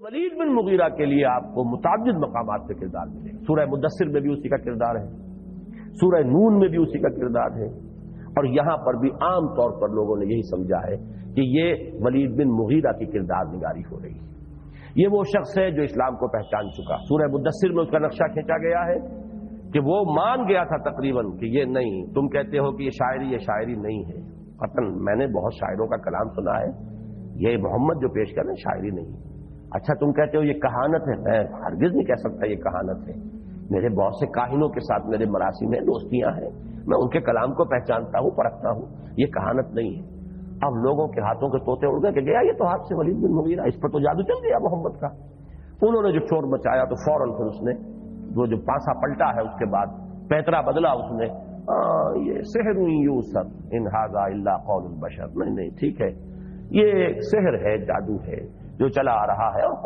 ولید بن مغیرہ کے لیے آپ کو متعدد مقامات پہ کردار ملے گا. سورہ مدثر میں بھی اسی کا کردار ہے, سورہ نون میں بھی اسی کا کردار ہے, اور یہاں پر بھی عام طور پر لوگوں نے یہی سمجھا ہے کہ یہ ولید بن مغیرہ کی کردار نگاری ہو رہی ہے. یہ وہ شخص ہے جو اسلام کو پہچان چکا. سورہ مدثر میں اس کا نقشہ کھینچا گیا ہے کہ وہ مان گیا تھا تقریباً کہ یہ نہیں, تم کہتے ہو کہ یہ شاعری نہیں ہے. قطعاً میں نے بہت شاعروں کا کلام سنا ہے, یہ محمد جو پیش کر رہے ہیں شاعری نہیں. اچھا تم کہتے ہو یہ کہانت ہے, میں ہرگز نہیں کہہ سکتا یہ کہانت ہے. میرے بہت سے کاہنوں کے ساتھ میرے مراسم میں دوستیاں ہیں, میں ان کے کلام کو پہچانتا ہوں, پرکھتا ہوں, یہ کہانت نہیں ہے. اب لوگوں کے ہاتھوں کے طوطے اڑ گئے کہ گیا یہ تو ہاتھ سے ولید بن مغیرہ, اس پر تو جادو چل گیا محمد کا. انہوں نے جو شور مچایا تو فوراً پھر اس نے وہ جو پانسا پلٹا ہے اس کے بعد پیترا بدلا اس نے, یہ سحر یوسف ان ھذا الا قول البشر. نہیں ٹھیک ہے, یہ سحر ہے, جادو ہے جو چلا آ رہا ہے. اور